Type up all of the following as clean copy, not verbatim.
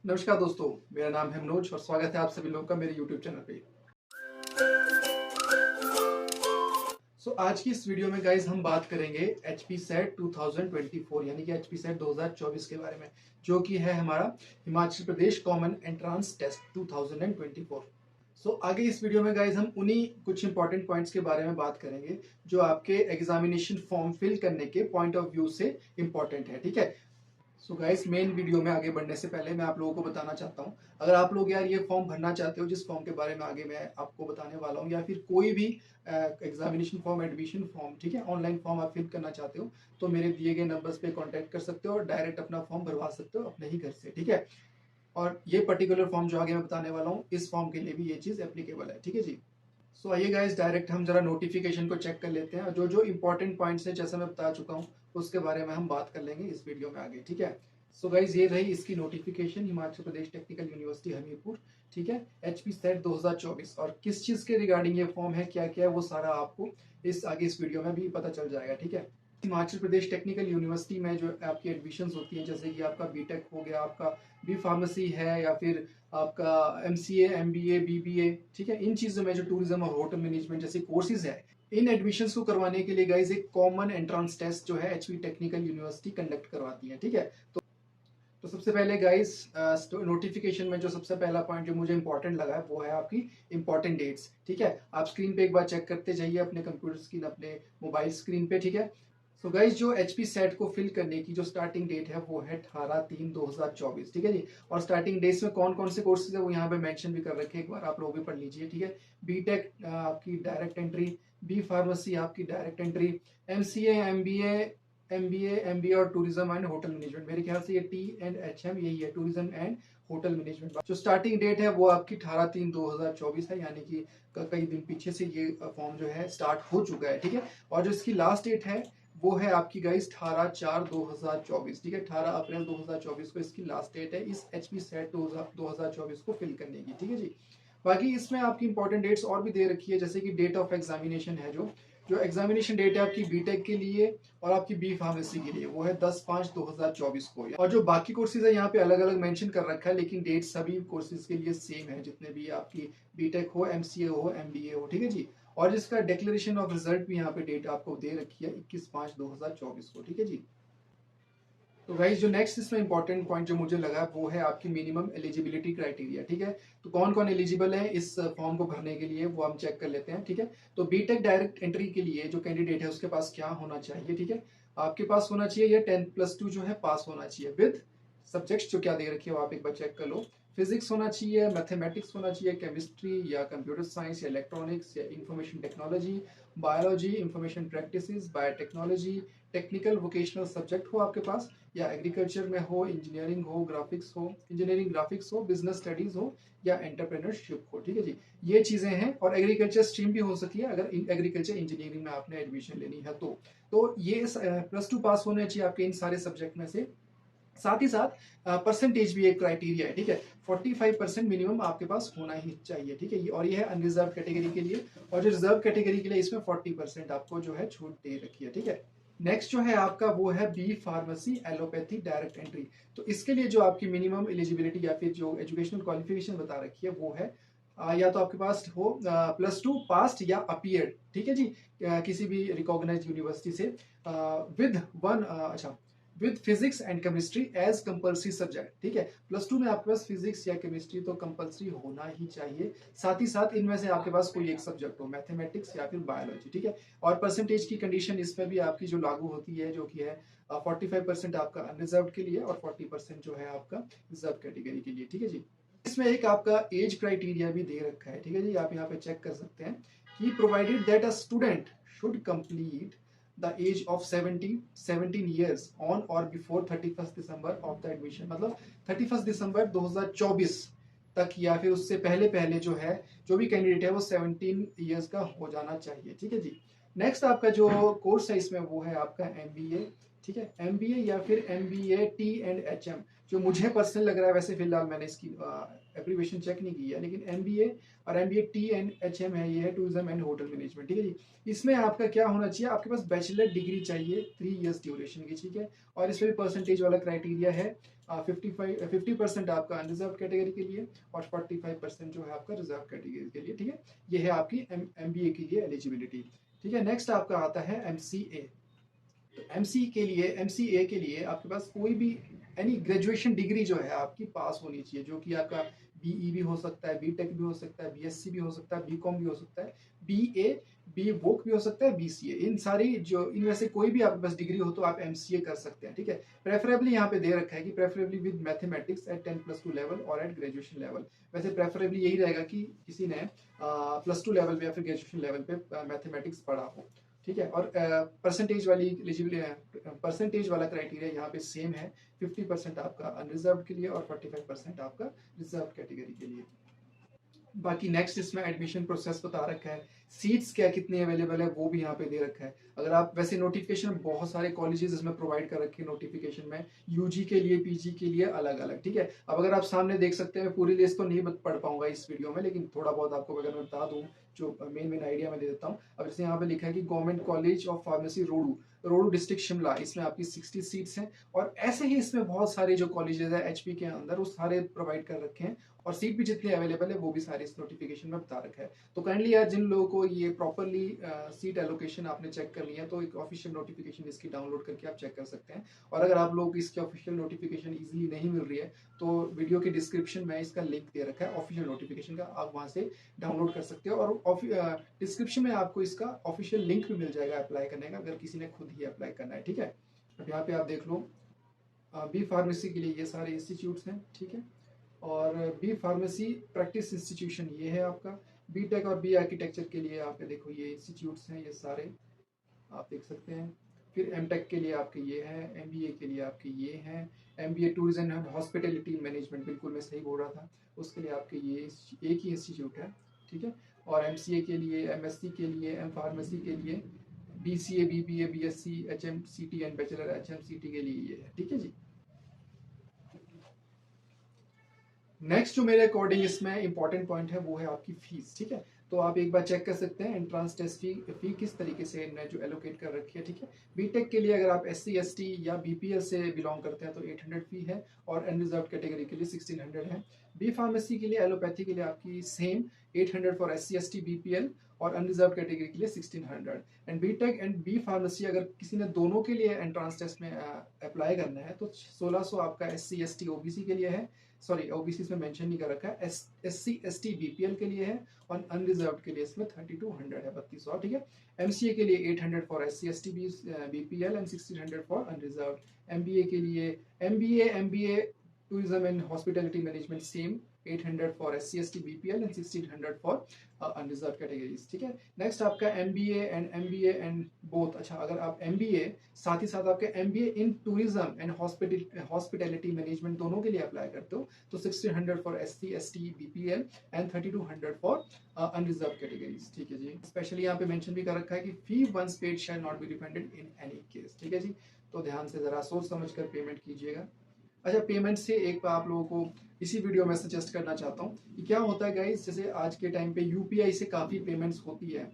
नमस्कार दोस्तों, मेरा नाम है मनोज और स्वागत है आप सभी लोगों का मेरे YouTube चैनल पे। आज की इस वीडियो में गाइज हम बात करेंगे HP सेट 2024 यानी कि HP सेट 2024 के बारे में, जो कि है हमारा Himachal Pradesh common entrance test 2024। आगे इस वीडियो में गाइज हम उन्हीं कुछ इंपॉर्टेंट पॉइंट्स के बारे में बात करेंगे जो आपके एग्जामिनेशन फॉर्म फिल करने के पॉइंट ऑफ व्यू से इंपॉर्टेंट है। ठीक है। गाइस, मेन वीडियो में आगे बढ़ने से पहले मैं आप लोगों को बताना चाहता हूँ, अगर आप लोग यार ये फॉर्म भरना चाहते हो जिस फॉर्म के बारे में आगे मैं आपको बताने वाला हूँ, या फिर कोई भी एग्जामिनेशन फॉर्म, एडमिशन फॉर्म, ठीक है, ऑनलाइन फॉर्म आप फिल करना चाहते हो, तो मेरे दिए गए नंबर्स पे कांटेक्ट कर सकते हो और डायरेक्ट अपना फॉर्म भरवा सकते हो अपने ही घर से। ठीक है। और ये पर्टिकुलर फॉर्म जो आगे मैं बताने वाला हूँ, इस फॉर्म के लिए भी ये चीज एप्लीकेबल है। ठीक है जी। आइए गाइस, डायरेक्ट हम जरा नोटिफिकेशन को चेक कर लेते हैं और जो जो इंपॉर्टेंट पॉइंट्स है जैसा मैं बता चुका हूँ उसके बारे में हम बात कर लेंगे इस वीडियो में आगे। ठीक है। गाइस, ये रही इसकी notification, Himachal Pradesh technical university Hamirpur. ठीक है। HP सेट 2024 और किस चीज के रिगार्डिंग ये फॉर्म है, क्या क्या है, वो सारा आपको इस वीडियो में भी पता चल जाएगा। ठीक है। हिमाचल प्रदेश टेक्निकल यूनिवर्सिटी में जो आपकी एडमिशन होती हैं, जैसे कि आपका बीटेक हो गया, आपका बी फार्मेसी है, या फिर आपका MCA, MBA, BBA, ठीक है, इन चीजों में जो टूरिज्म और होटल मैनेजमेंट जैसे कोर्सेज है, इन एडमिशंस को करवाने के लिए गाइज एक कॉमन एंट्रेंस टेस्ट जो है HP टेक्निकल यूनिवर्सिटी कंडक्ट करवाती है। ठीक है। तो सबसे पहले गाइस, नोटिफिकेशन में जो सबसे पहला पॉइंट जो मुझे इंपॉर्टेंट लगा है वो है आपकी इंपॉर्टेंट डेट्स। ठीक है। आप स्क्रीन पे एक बार चेक करते जाइए अपने कंप्यूटर स्क्रीन, अपने मोबाइल स्क्रीन पे। ठीक है। गाइस, जो HP सेट को फिल करने की जो स्टार्टिंग डेट है वो है 18/3/2024। ठीक है जी। और स्टार्टिंग डेट्स में कौन कौन से कोर्सेज है वो यहाँ पे मेंशन भी कर रखे हैं, एक बार आप लोग भी पढ़ लीजिए। ठीक है। बीटेक आपकी डायरेक्ट एंट्री, बी फार्मेसी आपकी डायरेक्ट एंट्री, MCA, MBA और टूरिज्म एंड होटल मैनेजमेंट। मेरे ख्याल से ये T&HM यही है, टूरिज्म एंड होटल मैनेजमेंट। जो स्टार्टिंग डेट है वो आपकी 18/3/2024 है, यानी कि कई दिन पीछे से ये फॉर्म जो है स्टार्ट हो चुका है। ठीक है। और जो इसकी लास्ट डेट है वो है आपकी गाइस 18/4/2024। ठीक है। 18 अप्रैल 2024 को इसकी लास्ट डेट है इस HP सेट 2024 को फिल करने की। ठीक है जी। बाकी इसमें आपकी इंपॉर्टेंट डेट्स और भी दे रखी है, जैसे कि डेट ऑफ एग्जामिनेशन है, जो एग्जामिनेशन डेट है आपकी बीटेक के लिए और आपकी बी फार्मेसी के लिए, वो है 10/5/2024 को। और जो बाकी कोर्सेज है यहाँ पे अलग अलग मेंशन कर रखा है, लेकिन डेट सभी कोर्सेज के लिए सेम है, जितने भी आपकी बीटेक हो, MCA हो, MBA हो। ठीक है जी। और जिसका डिक्लेरेशन ऑफ रिजल्ट भी यहाँ पे डेट आपको दे रखी है 21/5/2024 को। ठीक है जी। तो गाइस, जो नेक्स्ट इसमें इंपॉर्टेंट पॉइंट जो मुझे लगा वो है आपकी मिनिमम एलिजिबिलिटी क्राइटेरिया। ठीक है। तो कौन कौन एलिजिबल है इस फॉर्म को भरने के लिए वो हम चेक कर लेते हैं। ठीक है। तो बीटेक डायरेक्ट एंट्री के लिए जो कैंडिडेट है उसके पास क्या होना चाहिए। ठीक है। आपके पास होना चाहिए ये 10+2 जो है पास होना चाहिए, विद सब्जेक्ट्स जो क्या दे रखी है वो आप एक बार चेक कर लो। फिजिक्स होना चाहिए, मैथमेटिक्स होना चाहिए, केमिस्ट्री या कंप्यूटर साइंस या इलेक्ट्रॉनिक्स या information technology, biology, information practices, biotechnology, technical vocational subject हो आपके पास, या एग्रीकल्चर में हो, इंजीनियरिंग हो, ग्राफिक्स हो, बिजनेस स्टडीज हो, या एंटरप्रेन्योरशिप हो। ठीक है जी। ये चीजें हैं, और एग्रीकल्चर स्ट्रीम भी हो सकती है अगर एग्रीकल्चर इंजीनियरिंग में आपने एडमिशन लेनी है तो ये +2 पास होने चाहिए आपके इन सारे सब्जेक्ट में से। साथ ही साथ परसेंटेज भी एक क्राइटेरिया है। ठीक है। 45% मिनिमम आपके पास होना ही चाहिए। ठीक है। और ये है अनरिजर्व कैटेगरी के लिए, और जो रिजर्व कैटेगरी के लिए इसमें 40% आपको जो है छूट दे रखी है। ठीक है। नेक्स्ट जो है आपका वो है B pharmacy allopathy direct entry. तो इसके लिए जो आपकी मिनिमम एलिजिबिलिटी या फिर जो एजुकेशनल क्वालिफिकेशन बता रखी है वो है या तो आपके पास हो +2 पास्ट या अपीयर्ड। ठीक है जी। किसी भी रिकॉग्नाइज्ड यूनिवर्सिटी से with physics and chemistry as compulsory subject. ठीक है। +2 में आपके पास फिजिक्स या केमिस्ट्री तो कंपल्सरी होना ही चाहिए, साथ ही साथ इनमें से आपके पास कोई एक सब्जेक्ट हो, मैथमेटिक्स या फिर बायोलॉजी। ठीक है। और परसेंटेज की कंडीशन इसमें भी आपकी जो लागू होती है, जो कि है 45% आपका अनरिजर्व के लिए और 40% जो है आपका रिजर्व कैटेगरी के लिए। ठीक है जी। इसमें एक आपका एज क्राइटेरिया भी दे रखा है। ठीक है जी। आप यहाँ पे चेक कर सकते हैं कि provided that a student should complete the age of 17 years on or before 31 December of the admission. मतलब 31 दिसंबर 2024 तक या फिर उससे पहले पहले जो है, जो भी कैंडिडेट है वो 17 ईयर्स का हो जाना चाहिए। ठीक है जी। नेक्स्ट आपका जो कोर्स है इसमें वो है आपका MBA, ठीक है, MBA या फिर MBA T&HM, जो मुझे पर्सनल लग रहा है, वैसे फिलहाल मैंने इसकी एप्लीकेशन चेक नहीं की है, लेकिन MBA और MBA T&HM है, ये है टूरिज्म एंड होटल मैनेजमेंट। ठीक है जी, इसमें आपका क्या होना चाहिए, आपके पास बैचलर डिग्री चाहिए 3 इयर्स ड्यूरेशन की। ठीक है, और इसमें भी परसेंटेज वाला क्राइटेरिया है 50% आपका अनरिजर्व कैटेगरी के लिए और 45% जो है आपका रिजर्व कैटेगरी के लिए। ठीक है, ये है आपकी MBA के लिए एलिजिबिलिटी। ठीक है, नेक्स्ट आपका आता है MCA। तो MCA के लिए आपके पास कोई भी एनी ग्रेजुएशन डिग्री जो है आपकी पास होनी चाहिए, जो कि आपका BE भी हो सकता है, BTech भी हो सकता है, BSc भी हो सकता है, BCom भी हो सकता है, BA BVoc भी हो सकता है, BCA, इन सारी जो इनमें से कोई भी आपके पास डिग्री हो तो आप MCA कर सकते हैं। ठीक है, प्रेफरेबली यहाँ पे दे रखा है कि preferably with mathematics eight 10+2 level और एट ग्रेजुएशन लेवल। वैसे प्रेफरेबली यही रहेगा कि किसी ने +2 लेवल पे या फिर ग्रेजुएशन लेवल पे मैथमेटिक्स पढ़ा हो। ठीक है, और परसेंटेज वाला क्राइटेरिया यहाँ पे सेम है, 50% आपका अनरिजर्व के लिए और 45% आपका रिजर्व कैटेगरी के लिए। बाकी नेक्स्ट इसमें एडमिशन प्रोसेस बता रखा है, सीट्स क्या कितनी अवेलेबल है वो भी यहाँ पे दे रखा है। अगर आप वैसे नोटिफिकेशन बहुत सारे कॉलेजेस इसमें प्रोवाइड कर रखे हैं नोटिफिकेशन में, यूजी के लिए PG के लिए अलग अलग। ठीक है, अब अगर आप सामने देख सकते हैं, मैं पूरी लिस्ट तो नहीं पढ़ पाऊंगा इस वीडियो में, लेकिन थोड़ा बहुत आपको अगर मैं बता दूं जो मेन आइडिया मैं दे देता हूँ। अब जैसे यहाँ पे लिखा है कि government college of pharmacy Rohru district Shimla, इसमें आपकी 60 सीट्स हैं। और ऐसे ही इसमें बहुत सारे जो कॉलेजेस है HP के अंदर वो सारे प्रोवाइड कर रखे हैं, और सीट भी जितनी अवेलेबल है वो भी सारी इस नोटिफिकेशन में बता रखा है। तो काइंडली यार जिन लोगों को ये प्रॉपरली सीट एलोकेशन आपने चेक करनी है तो एक ऑफिशियल नोटिफिकेशन इसकी डाउनलोड करके आप चेक कर सकते हैं। और अगर आप लोग इसकी ऑफिशियल नोटिफिकेशन इजीली नहीं मिल रही है तो वीडियो के डिस्क्रिप्शन में इसका लिंक दे रखा है ऑफिशियल नोटिफिकेशन का, आप वहां से डाउनलोड कर सकते हो। और डिस्क्रिप्शन में आपको इसका ऑफिशियल लिंक भी मिल जाएगा अप्लाई करने का, अगर किसी ने खुद ही अप्लाई करना है। ठीक है, अब यहाँ पे आप देख लो B फार्मेसी के लिए ये सारे इंस्टीट्यूट्स हैं। ठीक है, और B फार्मेसी प्रैक्टिस इंस्टीट्यूशन ये है आपका। BTech और B आर्किटेक्चर के लिए आप देखो ये इंस्टीट्यूट्स हैं, ये सारे आप देख सकते हैं। फिर MTech के लिए आपके ये है, MBA के लिए आपके ये हैं, MBA tourism and hospitality management, बिल्कुल मैं सही बोल रहा था, उसके लिए आपके ये एक ही इंस्टीट्यूट है। ठीक है, और MCA के लिए, MSc के लिए, M फार्मेसी के लिए, BCA BBA BSc HMCT and bachelor HMCT के लिए ये है। ठीक है जी, नेक्स्ट जो मेरे अकॉर्डिंग इसमें इंपॉर्टेंट पॉइंट है वो है आपकी फीस। ठीक है, तो आप एक बार चेक कर सकते हैं एंट्रेंस टेस्ट फी किस तरीके से इन्होंने जो एलोकेट कर रखी है। ठीक है, BTech के लिए अगर आप SC ST या BPL से बिलोंग करते हैं तो 800 फी है, और अनरिजर्व कैटेगरी के लिए 1600 है। B फार्मेसी के लिए एलोपैथी के लिए आपकी same 800 for SC ST BPL और अनरिजर्व कैटेगरी के लिए 1600। And BTech and B pharmacy अगर किसी ने दोनों के लिए एंट्रेंस टेस्ट में अप्लाई करना है तो 1600 आपका SC ST OBC के लिए है, सॉरी OBC इसमें मेंशन नहीं कर रखा है, SC ST BPL के लिए है, और अनरिजर्व के लिए इसमें 3200 है, 3200। ठीक है, MCA के लिए 800 for SC ST BPL and 1600 for unreserved. MBA के लिए MBA tourism and hospitality management same 800 for SC ST BPL and 1600 for unreserved categories. ठीक है, नेक्स्ट आपका MBA एंड बोथ। अच्छा, अगर आप MBA साथ ही साथ आपके MBA in tourism and hospitality management दोनों के लिए अप्लाई करते हो तो 1600 for SC ST BPL and 3200 for unreserved categories. ठीक है जी, स्पेशली यहाँ पे मेंशन भी कर रखा है कि fee once paid shall not be refunded in any case. ठीक है जी, तो ध्यान से जरा सोच समझ कर पेमेंट कीजिएगा। अच्छा, पेमेंट से एक आप लोगों को इसी वीडियो में सजेस्ट करना चाहता हूँ कि क्या होता है गाइस, जैसे आज के टाइम पे UPI से काफ़ी पेमेंट्स होती है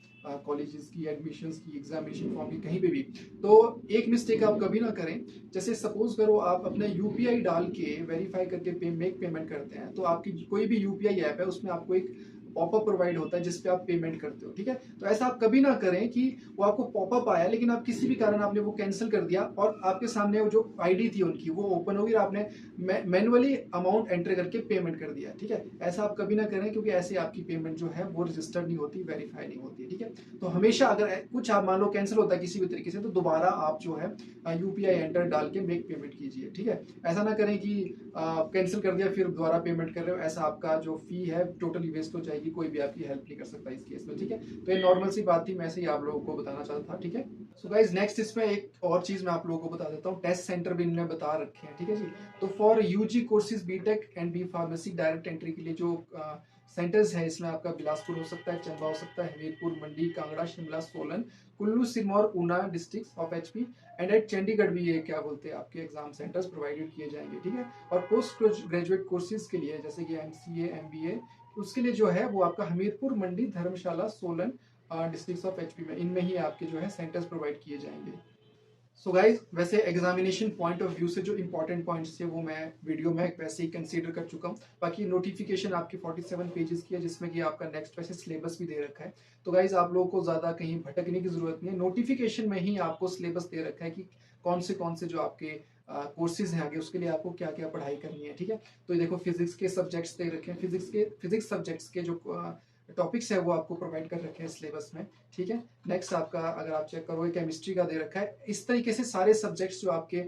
कॉलेजेस की, एडमिशन्स की, एग्जामिनेशन फॉर्म की, कहीं पे भी। तो एक मिस्टेक आप कभी ना करें, जैसे सपोज करो आप अपना UPI डाल के वेरीफाई करके मेक पेमेंट करते हैं, तो आपकी कोई भी UPI ऐप है उसमें आपको एक पॉपअप प्रोवाइड होता है जिसपे आप पेमेंट करते हो। ठीक है, तो ऐसा आप कभी ना करें कि वो आपको पॉपअप आया लेकिन आप किसी भी कारण आपने वो कैंसिल कर दिया और आपके सामने वो जो ID थी उनकी वो ओपन होगी और आपने मैनुअली अमाउंट एंटर करके पेमेंट कर दिया। ठीक है, ऐसा आप कभी ना करें, क्योंकि ऐसे आपकी पेमेंट जो है वो रजिस्टर्ड नहीं होती, वेरीफाई नहीं होती है। ठीक है, तो हमेशा अगर कुछ आप मान लो कैंसिल होता है किसी भी तरीके से तो दोबारा आप जो है UPI एंटर डाल के मेक पेमेंट कीजिए। ठीक है, ऐसा ना करें कि कैंसिल कर दिया फिर दोबारा पेमेंट कर रहे हो, ऐसा आपका जो फी है टोटली वेस्ट हो जाएगी, कोई भी आपकी हेल्प नहीं कर सकता इस केस में। ठीक है, तो ये नॉर्मल सी बात थी, मैं ऐसे ही आप लोगों को बताना चाहता था। ठीक है, सो गाइज नेक्स्ट इसमें एक और चीज मैं आप लोगों को बता देता हूँ, टेस्ट सेंटर भी इन्होंने बता रखे हैं। ठीक है जी, तो for UG courses BTech and B pharmacy direct entry के लिए जो सेंटर्स है इसमें आपका बिलासपुर हो सकता है, चंबा हो सकता है, Hamirpur, Mandi, Kangra, Shimla, Solan, Kullu, Sirmaur, Una district of HP and at Chandigarh भी ये क्या बोलते हैं आपके एग्जाम सेंटर्स प्रोवाइडेड किए जाएंगे, ठीक है। और पोस्ट ग्रेजुएट कोर्सेज के लिए जैसे कि एमसीए, एमबीए, उसके लिए जो है वो आपका हमीरपुर, मंडी, धर्मशाला, सोलन डिस्ट्रिक्ट ऑफ एचपी में, इनमें ही आपके जो है सेंटर्स प्रोवाइड किए जाएंगे। सो गाइज, वैसे एग्जामिनेशन पॉइंट ऑफ व्यू से जो इंपॉर्टेंट पॉइंट्स थे वो मैं वीडियो में वैसे ही कंसीडर कर चुका हूँ। बाकी नोटिफिकेशन आपकी 47 पेजेस की है जिसमें कि आपका नेक्स्ट वैसे सिलेबस भी दे रखा है। तो गाइज आप लोगों को ज्यादा कहीं भटकने की जरूरत नहीं है, नोटिफिकेशन में ही आपको सिलेबस दे रखा है कि कौन से जो आपके कोर्सेज हैं आगे उसके लिए आपको क्या क्या पढ़ाई करनी है, ठीक है। तो ये देखो फिजिक्स के सब्जेक्ट्स दे रखे हैं, फिजिक्स सब्जेक्ट्स के जो टॉपिक्स है वो आपको प्रोवाइड कर रखे हैं सिलेबस में, ठीक है। नेक्स्ट आपका अगर आप चेक करोगे केमिस्ट्री का दे रखा है। इस तरीके से सारे सब्जेक्ट्स जो आपके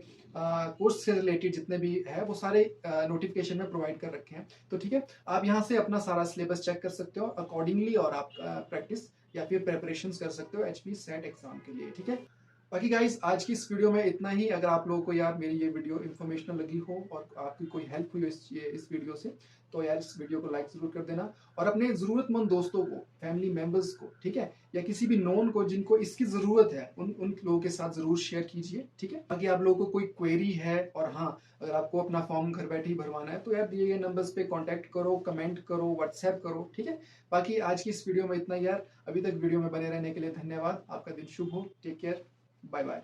कोर्स से रिलेटेड जितने भी है वो सारे नोटिफिकेशन में प्रोवाइड कर रखे हैं। तो ठीक है, आप यहाँ से अपना सारा सिलेबस चेक कर सकते हो अकॉर्डिंगली और आप प्रैक्टिस या फिर प्रेपरेशंस कर सकते हो एचपी सेट एग्जाम के लिए, ठीक है। बाकी गाइस आज की इस वीडियो में इतना ही। अगर आप लोगों को यार मेरी ये वीडियो इन्फॉर्मेशनल लगी हो और आपकी कोई हेल्प हुई हो इस वीडियो से, तो यार इस वीडियो को लाइक जरूर कर देना और अपने जरूरतमंद दोस्तों को, फैमिली मेंबर्स को, ठीक है, या किसी भी नोन को जिनको इसकी जरूरत है उन लोगों के साथ जरूर शेयर कीजिए, ठीक है। बाकी आप लोगों को कोई क्वेरी है और हाँ अगर आपको अपना फॉर्म घर बैठे ही भरवाना है तो यार दिए गए नंबर्स पे कांटेक्ट करो, कमेंट करो, व्हाट्सएप करो, ठीक है। बाकी आज की इस वीडियो में इतना यार। अभी तक वीडियो में बने रहने के लिए धन्यवाद। आपका दिन शुभ हो। Take care, bye bye.